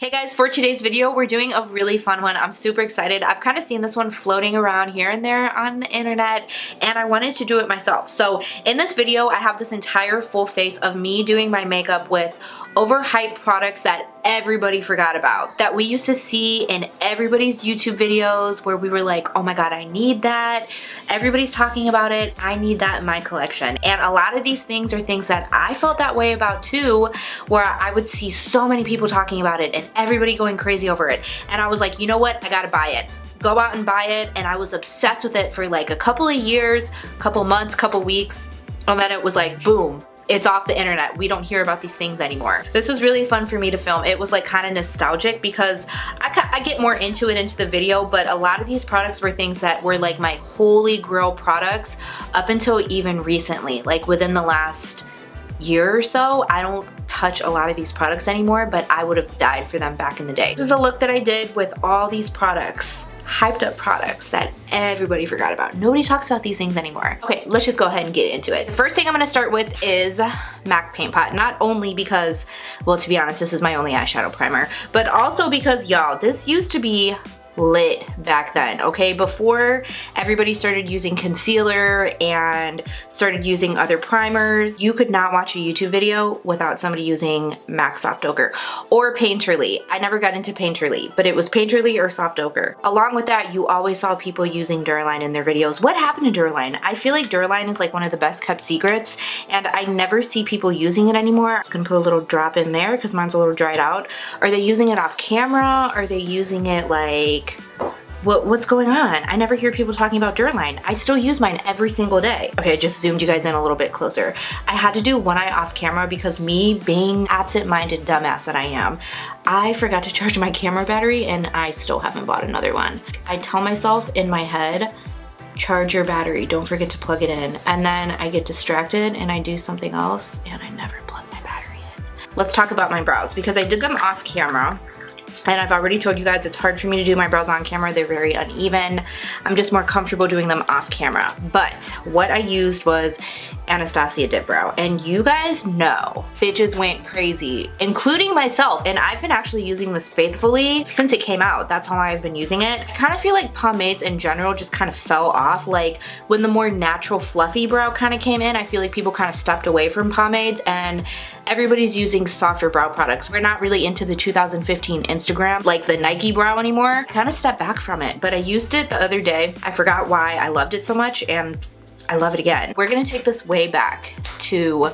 Hey guys, for today's video, we're doing a really fun one. I'm super excited. I've kind of seen this one floating around here and there on the internet, and I wanted to do it myself. So in this video, I have this entire full face of me doing my makeup with overhyped products that everybody forgot about, that we used to see in everybody's YouTube videos where we were like, oh my god, I need that. Everybody's talking about it. I need that in my collection. And a lot of these things are things that I felt that way about too, where I would see so many people talking about it and everybody going crazy over it. And I was like, you know what? I gotta buy it. Go out and buy it. And I was obsessed with it for like a couple of years, couple months, couple weeks. And then it was like, boom. It's off the internet. We don't hear about these things anymore. This was really fun for me to film. It was like kind of nostalgic because I get more into it into the video, but a lot of these products were things that were like my holy grail products up until even recently. Like within the last year or so, I don't touch a lot of these products anymore, but I would have died for them back in the day. This is a look that I did with all these products, hyped up products that everybody forgot about. Nobody talks about these things anymore. Okay, let's just go ahead and get into it. The first thing I'm gonna start with is MAC Paint Pot. Not only because, well, to be honest, this is my only eyeshadow primer, but also because, y'all, this used to be lit back then, okay? Before everybody started using concealer and started using other primers, you could not watch a YouTube video without somebody using MAC Soft Ochre or Painterly. I never got into Painterly, but it was Painterly or Soft Ochre. Along with that, you always saw people using Duraline in their videos. What happened to Duraline? I feel like Duraline is like one of the best kept secrets, and I never see people using it anymore. I'm just gonna put a little drop in there because mine's a little dried out. Are they using it off camera? Are they using it like, what's going on? I never hear people talking about Duraline. I still use mine every single day. Okay, I just zoomed you guys in a little bit closer. I had to do one eye off camera because me being absent-minded dumbass that I am, I forgot to charge my camera battery and I still haven't bought another one. I tell myself in my head, charge your battery, don't forget to plug it in. And then I get distracted and I do something else and I never plug my battery in. Let's talk about my brows because I did them off camera. And I've already told you guys it's hard for me to do my brows on camera. They're very uneven. I'm just more comfortable doing them off camera. But what I used was Anastasia Dip Brow. And you guys know, bitches went crazy, including myself. And I've been actually using this faithfully since it came out. That's how I've been using it. I kind of feel like pomades in general just kind of fell off. Like when the more natural fluffy brow kind of came in, I feel like people kind of stepped away from pomades and everybody's using softer brow products. We're not really into the 2015 Instagram, like the Nike brow anymore. I kind of stepped back from it, but I used it the other day. I forgot why I loved it so much and I love it again. We're gonna take this way back to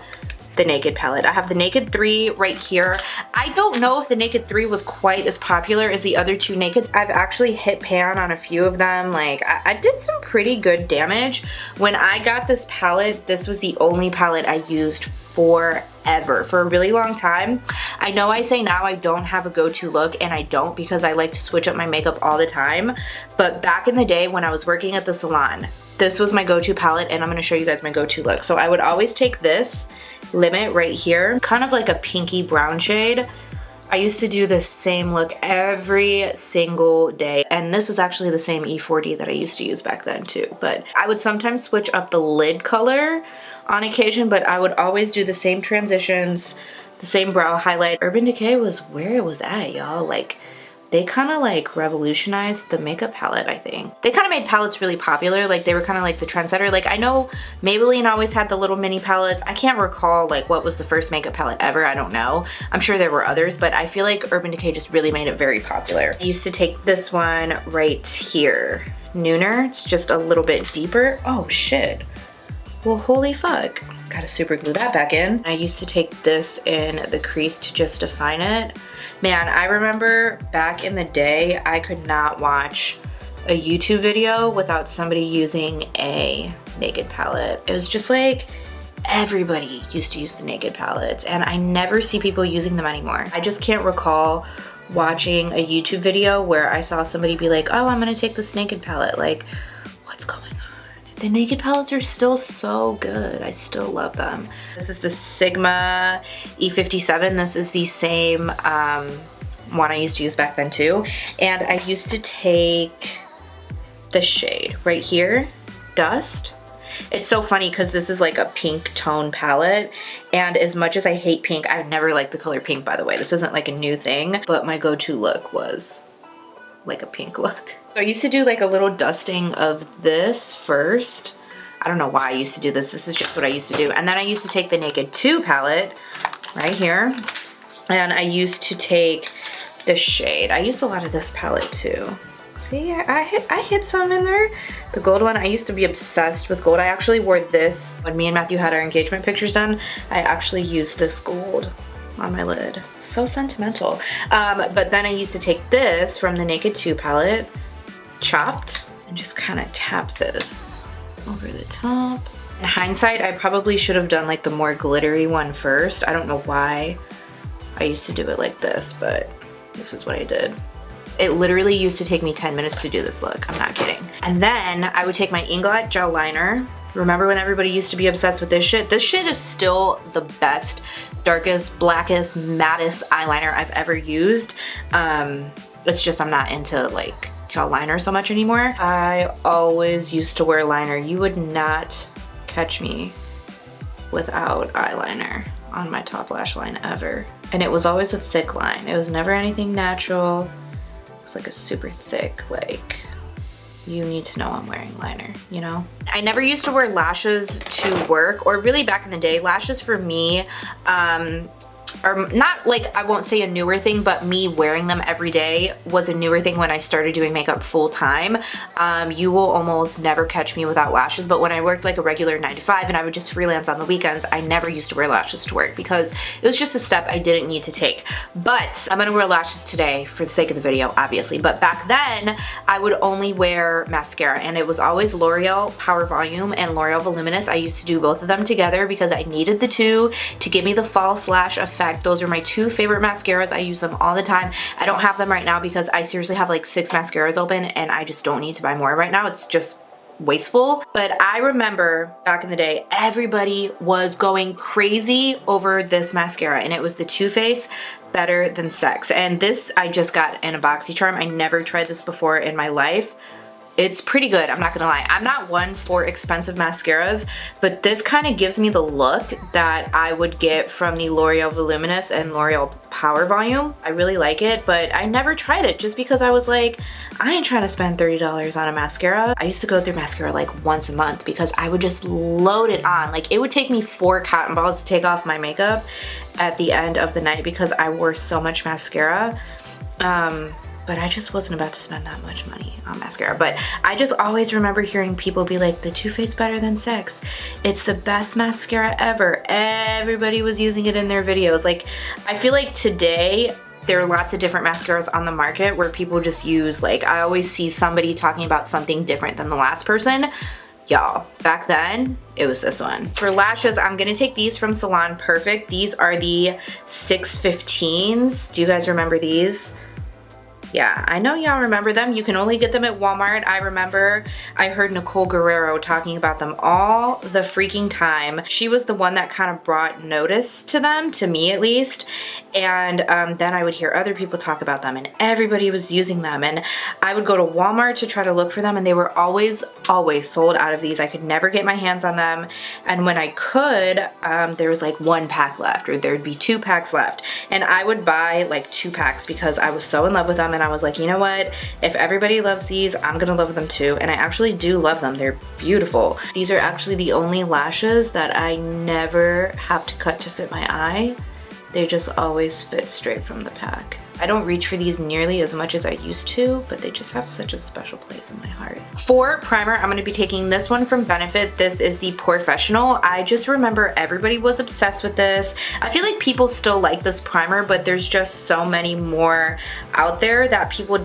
the Naked palette. I have the Naked 3 right here. I don't know if the Naked 3 was quite as popular as the other two Nakeds. I've actually hit pan on a few of them. Like, I did some pretty good damage. When I got this palette, this was the only palette I used forever, for a really long time. I know I say now I don't have a go-to look, and I don't because I like to switch up my makeup all the time, but back in the day when I was working at the salon, this was my go-to palette, and I'm gonna show you guys my go-to look. So I would always take this Limit right here, kind of like a pinky brown shade. I used to do the same look every single day, and this was actually the same E40 that I used to use back then too. But I would sometimes switch up the lid color on occasion, but I would always do the same transitions, the same brow highlight. Urban Decay was where it was at, y'all. Like, they kind of like revolutionized the makeup palette, I think. They kind of made palettes really popular. Like they were kind of like the trendsetter. Like I know Maybelline always had the little mini palettes. I can't recall like what was the first makeup palette ever. I don't know. I'm sure there were others, but I feel like Urban Decay just really made it very popular. I used to take this one right here. Nooner, it's just a little bit deeper. Oh shit. Well, holy fuck. Gotta super glue that back in. I used to take this in the crease to just define it. Man, I remember back in the day, I could not watch a YouTube video without somebody using a Naked palette. It was just like, everybody used to use the Naked palettes, and I never see people using them anymore. I just can't recall watching a YouTube video where I saw somebody be like, oh, I'm gonna take this Naked palette. Like, what's going on? The Naked palettes are still so good. I still love them. This is the Sigma E57. This is the same one I used to use back then too. And I used to take the shade right here, Dust. It's so funny because this is like a pink tone palette, and as much as I hate pink, I've never liked the color pink, by the way. This isn't like a new thing, but my go-to look was like a pink look. So I used to do like a little dusting of this first. I don't know why I used to do this. This is just what I used to do. And then I used to take the Naked 2 palette right here, and I used to take this shade. I used a lot of this palette too. See, I hit some in there. The gold one, I used to be obsessed with gold. I actually wore this when me and Matthew had our engagement pictures done. I actually used this gold on my lid. So sentimental. But then I used to take this from the Naked 2 palette, chopped, and just kind of tap this over the top. In hindsight, I probably should have done like the more glittery one first. I don't know why I used to do it like this, but this is what I did. It literally used to take me 10 minutes to do this look. I'm not kidding. And then I would take my Inglot gel liner. Remember when everybody used to be obsessed with this shit? This shit is still the best, darkest, blackest, mattest eyeliner I've ever used. It's just I'm not into like gel liner so much anymore. I always used to wear liner. You would not catch me without eyeliner on my top lash line ever. And it was always a thick line. It was never anything natural. It's like a super thick, like, you need to know I'm wearing liner, you know? I never used to wear lashes to work, or really back in the day, lashes for me, or not like, I won't say a newer thing, but me wearing them every day was a newer thing when I started doing makeup full time. You will almost never catch me without lashes, but when I worked like a regular 9 to 5 and I would just freelance on the weekends, I never used to wear lashes to work because it was just a step I didn't need to take. But I'm gonna wear lashes today for the sake of the video, obviously. But back then, I would only wear mascara, and it was always L'Oreal Power Volume and L'Oreal Voluminous. I used to do both of them together because I needed the two to give me the false lash effect. Those are my two favorite mascaras. I use them all the time. I don't have them right now because I seriously have like 6 mascaras open and I just don't need to buy more right now. It's just wasteful. But I remember back in the day, everybody was going crazy over this mascara, and it was the Too Faced Better Than Sex. And this I just got in a BoxyCharm. I never tried this before in my life. It's pretty good, I'm not gonna lie. I'm not one for expensive mascaras, but this kind of gives me the look that I would get from the L'Oreal Voluminous and L'Oreal Power Volume. I really like it, but I never tried it just because I was like, I ain't trying to spend $30 on a mascara. I used to go through mascara like once a month because I would just load it on. Like, it would take me 4 cotton balls to take off my makeup at the end of the night because I wore so much mascara. But I just wasn't about to spend that much money on mascara. But I just always remember hearing people be like, the Too Faced Better Than Sex. It's the best mascara ever. Everybody was using it in their videos. Like, I feel like today, there are lots of different mascaras on the market where people just use, like, I always see somebody talking about something different than the last person. Y'all, back then, it was this one. For lashes, I'm gonna take these from Salon Perfect. These are the 615s. Do you guys remember these? Yeah, I know y'all remember them. You can only get them at Walmart. I remember I heard Nicole Guerrero talking about them all the freaking time. She was the one that kind of brought notice to them, to me at least. And then I would hear other people talk about them, and everybody was using them. And I would go to Walmart to try to look for them, and they were always sold out of these. I could never get my hands on them. And when I could, there was like 1 pack left, or there'd be 2 packs left. And I would buy like 2 packs because I was so in love with them, and I was like, you know what? If everybody loves these, I'm gonna love them too. And I actually do love them. They're beautiful. These are actually the only lashes that I never have to cut to fit my eye. They just always fit straight from the pack. I don't reach for these nearly as much as I used to, but they just have such a special place in my heart. For primer, I'm gonna be taking this one from Benefit. This is the Porefessional. I just remember everybody was obsessed with this. I feel like people still like this primer, but there's just so many more out there that people,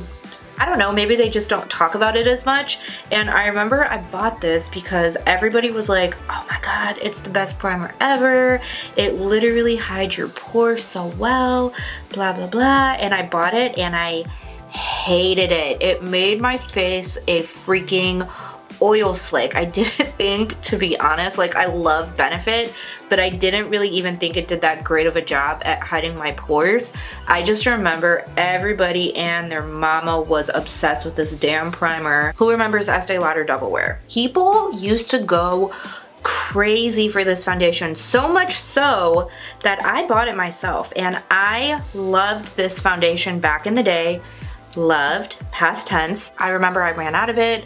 I don't know, maybe they just don't talk about it as much. And I remember I bought this because everybody was like, oh my god, it's the best primer ever. It literally hides your pores so well, blah, blah, blah. And I bought it and I hated it. It made my face a freaking oil slick. I didn't think, to be honest, like I love Benefit, but I didn't really even think it did that great of a job at hiding my pores. I just remember everybody and their mama was obsessed with this damn primer. Who remembers Estee Lauder Double Wear? People used to go crazy for this foundation, so much so that I bought it myself, and I loved this foundation back in the day. Loved, past tense. I remember I ran out of it.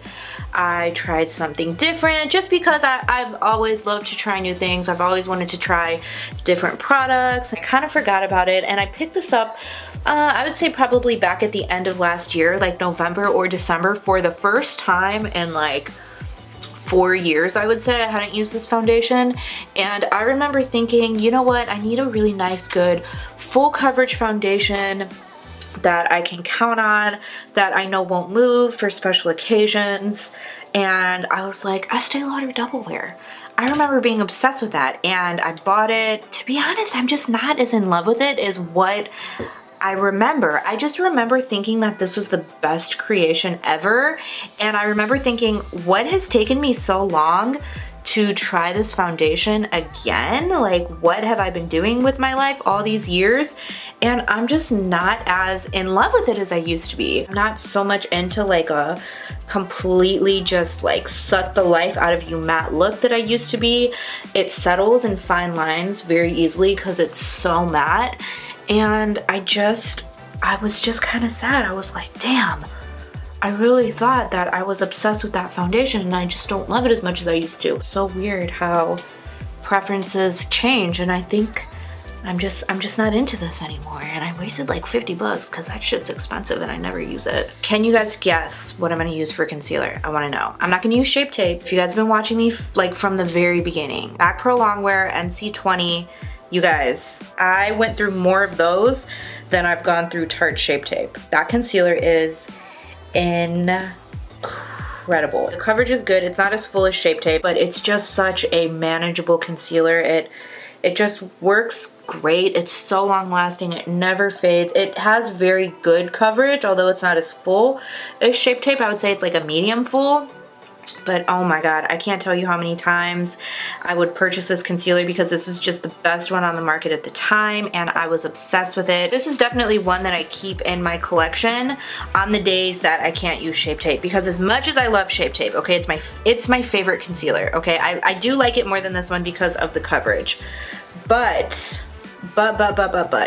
I tried something different just because I've always loved to try new things. I've always wanted to try different products. I kind of forgot about it, and I picked this up I would say probably back at the end of last year, like November or December, for the first time in like 4 years, I would say. I hadn't used this foundation, and I remember thinking, you know what, I need a really nice, good, full coverage foundation that I can count on, that I know won't move for special occasions. And I was like, Estee Lauder Double Wear. I remember being obsessed with that, and I bought it. To be honest, I'm just not as in love with it as what I remember. I just remember thinking that this was the best creation ever, and I remember thinking, what has taken me so long to try this foundation again? Like, what have I been doing with my life all these years? And I'm just not as in love with it as I used to be. I'm not so much into like a completely just like suck the life out of you matte look that I used to be. It settles in fine lines very easily because it's so matte. And I was just kind of sad. I was like, damn, I really thought that I was obsessed with that foundation, and I just don't love it as much as I used to. It's so weird how preferences change, and I think I'm just not into this anymore. And I wasted like 50 bucks because that shit's expensive and I never use it. Can you guys guess what I'm gonna use for concealer? I wanna know. I'm not gonna use Shape Tape. If you guys have been watching me like from the very beginning, Back Pro Longwear, NC20, you guys, I went through more of those than I've gone through Tarte Shape Tape. That concealer is incredible. The coverage is good. It's not as full as Shape Tape, but it's just such a manageable concealer. It just works great. It's so long lasting. It never fades. It has very good coverage, although it's not as full as Shape Tape. I would say it's like a medium full. But oh my god, I can't tell you how many times I would purchase this concealer because this was just the best one on the market at the time, and I was obsessed with it. This is definitely one that I keep in my collection on the days that I can't use Shape Tape, because as much as I love Shape Tape, okay, it's my favorite concealer, okay? I do like it more than this one because of the coverage. But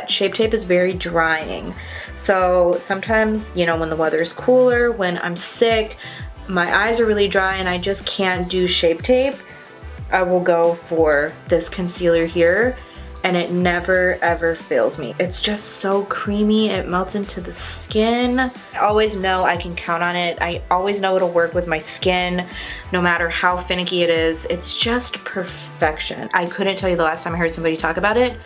Shape Tape is very drying. So sometimes, you know, when the weather's cooler, when I'm sick, my eyes are really dry and I just can't do Shape Tape, I will go for this concealer here, and it never ever fails me. It's just so creamy. It melts into the skin. I always know I can count on it. I always know it'll work with my skin no matter how finicky it is. It's just perfection. I couldn't tell you the last time I heard somebody talk about it,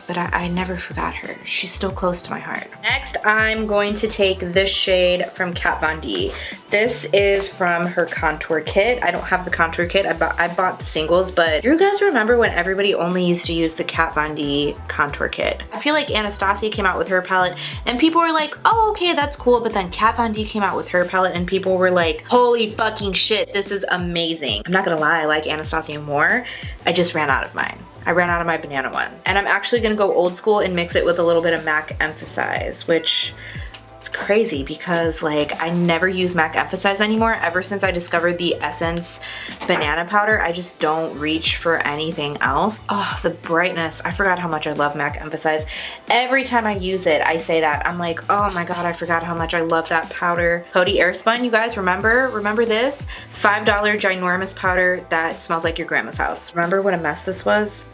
but I never forgot her. She's still close to my heart. Next, I'm going to take this shade from Kat Von D. This is from her contour kit. I don't have the contour kit. I bought the singles, but do you guys remember when everybody only used to use the Kat Von D contour kit? I feel like Anastasia came out with her palette and people were like, oh, okay, that's cool. But then Kat Von D came out with her palette and people were like, holy fucking shit, this is amazing. I'm not gonna lie, I like Anastasia more. I just ran out of mine. I ran out of my banana one. And I'm actually gonna go old school and mix it with a little bit of MAC Emphasize, which it's crazy because like I never use MAC Emphasize anymore. Ever since I discovered the Essence banana powder, I just don't reach for anything else. Oh, the brightness. I forgot how much I love MAC Emphasize. Every time I use it, I say that. I'm like, oh my god, I forgot how much I love that powder. Coty AirSpun, you guys remember? Remember this? $5 ginormous powder that smells like your grandma's house. Remember what a mess this was?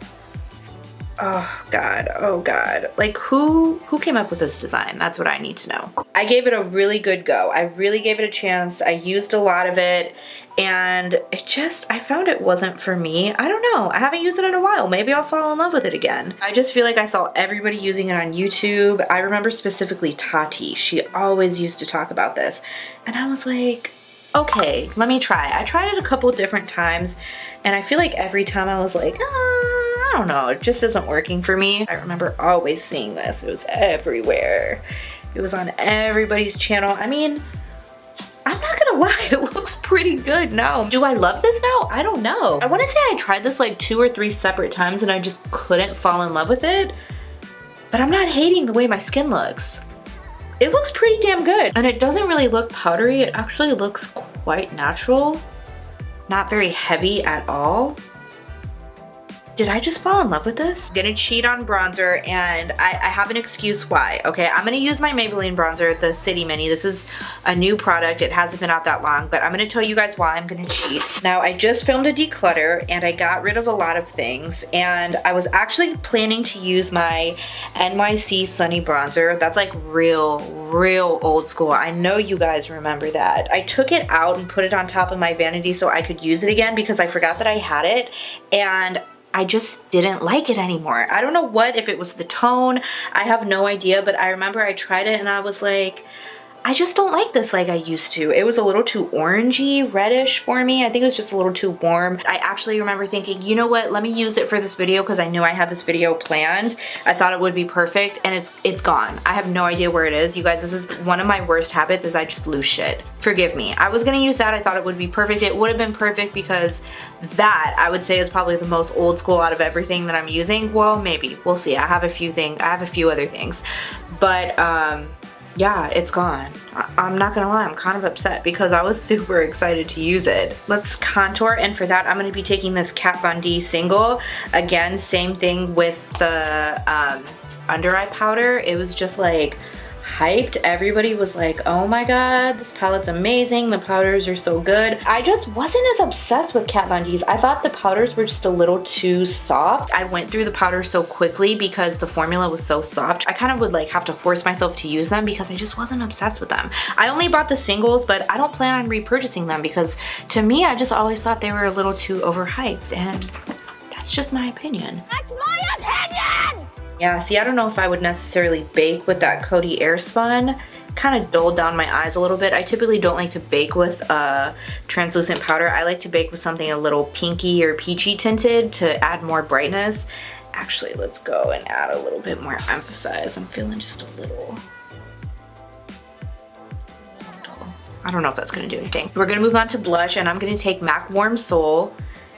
Oh god, oh god. Like who came up with this design? That's what I need to know. I gave it a really good go. I really gave it a chance. I used a lot of it and I found it wasn't for me. I don't know. I haven't used it in a while. Maybe I'll fall in love with it again. I just feel like I saw everybody using it on YouTube. I remember specifically Tati. She always used to talk about this. And I was like, okay, let me try. I tried it a couple different times and I feel like every time I was like, I don't know, it just isn't working for me. I remember always seeing this. It was everywhere. It was on everybody's channel. I mean, I'm not gonna gonna lie, it looks pretty good now. Do I love this now? I don't know. I wanna say I tried this like 2 or 3 separate times and I just couldn't fall in love with it. But I'm not hating the way my skin looks. It looks pretty damn good. And it doesn't really look powdery. It actually looks quite natural. Not very heavy at all. Did I just fall in love with this? I'm gonna cheat on bronzer, and I have an excuse why, okay? I'm gonna use my Maybelline bronzer, the City Mini. This is a new product. It hasn't been out that long, but I'm gonna tell you guys why I'm gonna cheat. Now, I just filmed a declutter, and I got rid of a lot of things, and I was actually planning to use my NYC Sunny Bronzer. That's like real old school. I know you guys remember that. I took it out and put it on top of my vanity so I could use it again because I forgot that I had it, and I just didn't like it anymore. I don't know what, if it was the tone, I have no idea, but I remember I tried it and I was like, I just don't like this like I used to. It was a little too orangey, reddish for me. I think it was just a little too warm. I actually remember thinking, you know what, let me use it for this video because I knew I had this video planned. I thought it would be perfect, and it's gone. I have no idea where it is. You guys, this is one of my worst habits, is I just lose shit. Forgive me. I was gonna use that. I thought it would be perfect. It would have been perfect because that, I would say, is probably the most old school out of everything that I'm using. Well, maybe. We'll see. I have a few other things. But, yeah, it's gone. I'm not gonna lie, I'm kind of upset because I was super excited to use it. Let's contour, and for that I'm gonna be taking this Kat Von D single. Again, same thing with the under eye powder. It was just like hyped. Everybody was like, oh my god, this palette's amazing, the powders are so good. I just wasn't as obsessed with Kat Von D's. I thought the powders were just a little too soft. I went through the powders so quickly because the formula was so soft. I kind of would like have to force myself to use them because I just wasn't obsessed with them. I only bought the singles, but I don't plan on repurchasing them because to me, I just always thought they were a little too overhyped, and that's just my opinion. That's my opinion! Yeah, see, I don't know if I would necessarily bake with that Coty AirSpun. Kind of dulled down my eyes a little bit. I typically don't like to bake with translucent powder. I like to bake with something a little pinky or peachy tinted to add more brightness. Actually, let's go and add a little bit more emphasis. I'm feeling just a little dull. I don't know if that's gonna do anything. We're gonna move on to blush, and I'm gonna take MAC Warm Soul.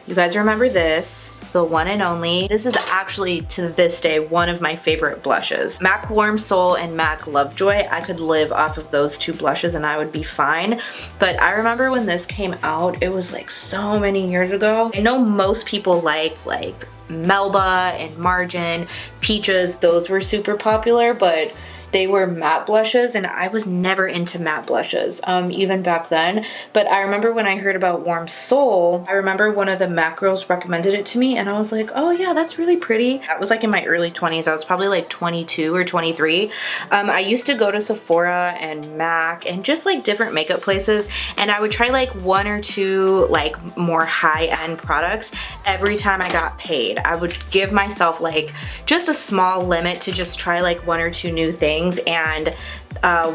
You guys remember this, the one and only. This is actually, to this day, one of my favorite blushes. MAC Warm Soul and MAC Lovejoy, I could live off of those two blushes and I would be fine. But I remember when this came out, it was like so many years ago. I know most people liked like Melba and Margin, Peaches, those were super popular, but they were matte blushes, and I was never into matte blushes, even back then. But I remember when I heard about Warm Soul, I remember one of the MAC girls recommended it to me, and I was like, oh yeah, that's really pretty. That was like in my early 20s. I was probably like 22 or 23. I used to go to Sephora and MAC and just like different makeup places, and I would try like 1 or 2 like more high-end products every time I got paid. I would give myself like just a small limit to just try like 1 or 2 new things, and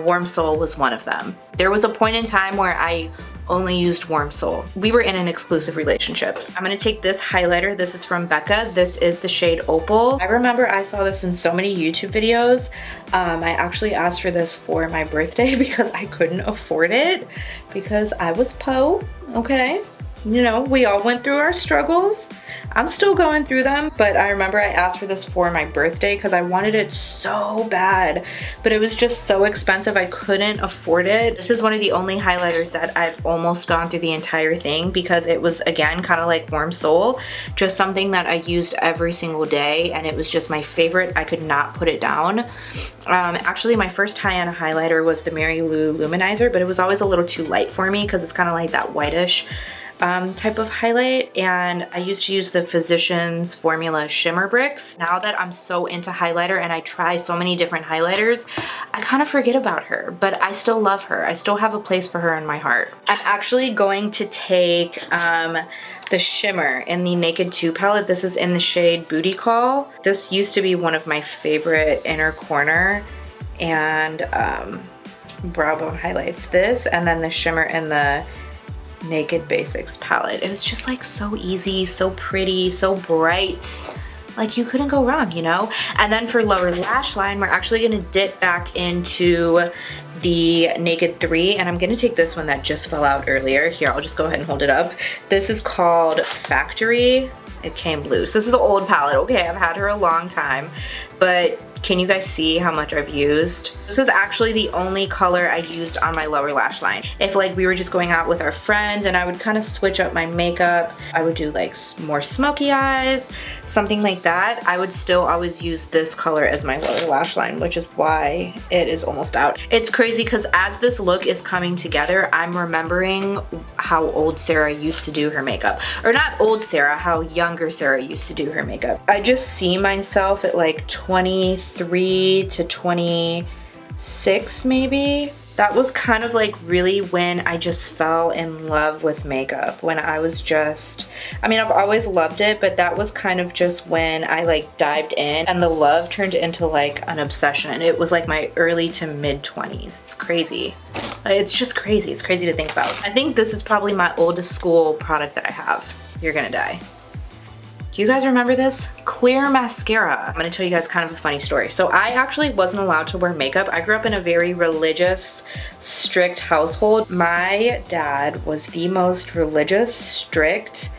Warm Soul was one of them. There was a point in time where I only used Warm Soul. We were in an exclusive relationship. I'm gonna take this highlighter. This is from Becca. This is the shade Opal. I remember I saw this in so many YouTube videos. I actually asked for this for my birthday because I couldn't afford it because I was po, okay? You know, we all went through our struggles. I'm still going through them, but I remember I asked for this for my birthday because I wanted it so bad, but it was just so expensive I couldn't afford it. This is one of the only highlighters that I've almost gone through the entire thing because it was, again, kind of like Warm Soul, just something that I used every single day, and it was just my favorite. I could not put it down. Actually, my first high-end highlighter was the Mary Lou Luminizer, but it was always a little too light for me because it's kind of like that whitish type of highlight, and I used to use the Physicians Formula Shimmer Bricks. Now that I'm so into highlighter and I try so many different highlighters, I kind of forget about her, but I still love her. I still have a place for her in my heart. I'm actually going to take the shimmer in the Naked 2 palette. This is in the shade Bootycall. This used to be one of my favorite inner corner and brow bone highlights. This, and then the shimmer in the Naked Basics palette. It was just like so easy, so pretty, so bright. like you couldn't go wrong, you know? And then for lower lash line, we're actually gonna dip back into the Naked 3, and I'm gonna take this one that just fell out earlier. Here, I'll just go ahead and hold it up. This is called Factory. It came loose. This is an old palette. Okay, I've had her a long time, but can you guys see how much I've used? This was actually the only color I used on my lower lash line. If like we were just going out with our friends and I would kind of switch up my makeup, I would do like more smoky eyes, something like that, I would still always use this color as my lower lash line, which is why it is almost out. It's crazy because as this look is coming together, I'm remembering how old Sarah used to do her makeup. Or not old Sarah, how younger Sarah used to do her makeup. I just see myself at like 23 to 26 maybe. That was kind of like really when I just fell in love with makeup. When I was just, I mean, I've always loved it, but that was kind of just when I like dived in and the love turned into like an obsession. It was like my early to mid 20s. It's crazy. It's just crazy. It's crazy to think about. I think this is probably my oldest school product that I have. You're gonna die. Do you guys remember this? Clear mascara. I'm gonna tell you guys kind of a funny story. So I actually wasn't allowed to wear makeup. I grew up in a very religious, strict household. My dad was the most religious, strict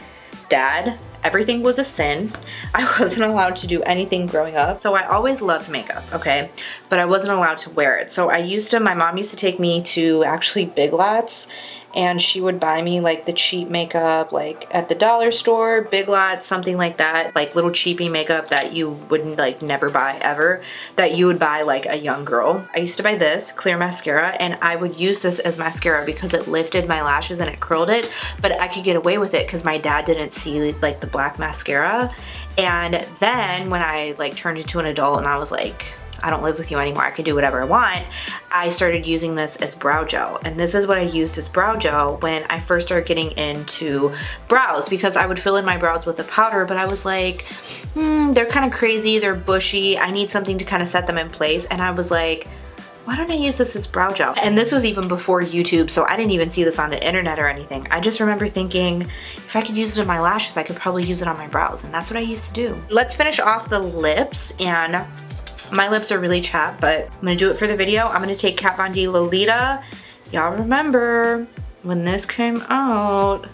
dad. Everything was a sin. I wasn't allowed to do anything growing up. So I always loved makeup, okay? But I wasn't allowed to wear it. So my mom used to take me to actually Big Lots, and she would buy me like the cheap makeup, like at the dollar store, Big Lots, something like that, like little cheapy makeup that you wouldn't like never buy ever, that you would buy like a young girl. I used to buy this clear mascara, and I would use this as mascara because it lifted my lashes and it curled it, but I could get away with it because my dad didn't see like the black mascara. And then when I like turned into an adult and I was like, I don't live with you anymore, I can do whatever I want, I started using this as brow gel. And this is what I used as brow gel when I first started getting into brows, because I would fill in my brows with the powder, but I was like, they're kind of crazy, they're bushy, I need something to kind of set them in place. And I was like, why don't I use this as brow gel? And this was even before YouTube, so I didn't even see this on the internet or anything. I just remember thinking, if I could use it on my lashes, I could probably use it on my brows, and that's what I used to do. Let's finish off the lips, and my lips are really chapped, but I'm gonna do it for the video. I'm gonna take Kat Von D Lolita. Y'all remember when this came out,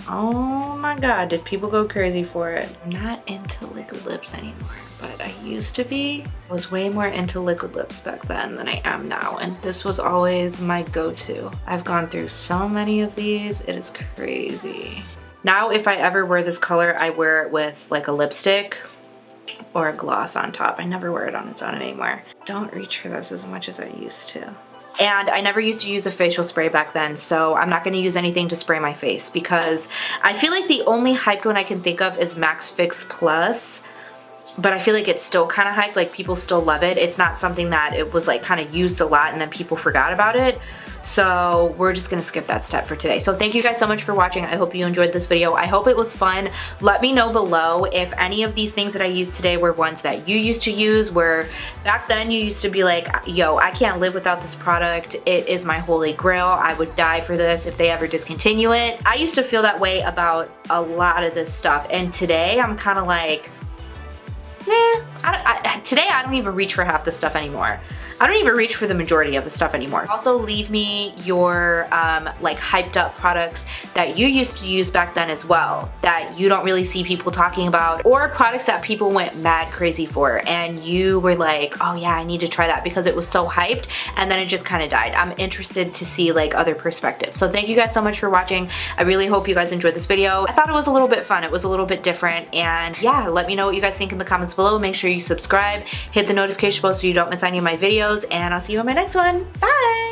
oh my God, did people go crazy for it. I'm not into liquid lips anymore, but I used to be. I was way more into liquid lips back then than I am now, and this was always my go-to. I've gone through so many of these, it is crazy. Now if I ever wear this color, I wear it with like a lipstick or a gloss on top. I never wear it on its own anymore. Don't reach for this as much as I used to. And I never used to use a facial spray back then, so I'm not gonna use anything to spray my face because I feel like the only hyped one I can think of is Max Fix Plus, but I feel like it's still kind of hyped, like people still love it. It's not something that it was like kind of used a lot and then people forgot about it. So we're just gonna skip that step for today. So thank you guys so much for watching. I hope you enjoyed this video. I hope it was fun. Let me know below if any of these things that I used today were ones that you used to use, where back then you used to be like, yo, I can't live without this product. It is my holy grail. I would die for this if they ever discontinue it. I used to feel that way about a lot of this stuff, and today I'm kind of like, today I don't even reach for half this stuff anymore. I don't even reach for the majority of the stuff anymore. Also leave me your like hyped up products that you used to use back then as well, that you don't really see people talking about, or products that people went mad crazy for and you were like, oh yeah, I need to try that because it was so hyped and then it just kind of died. I'm interested to see like other perspectives. So thank you guys so much for watching. I really hope you guys enjoyed this video. I thought it was a little bit fun. It was a little bit different, and yeah, let me know what you guys think in the comments below. Make sure you subscribe, hit the notification bell so you don't miss any of my videos, and I'll see you in my next one. Bye!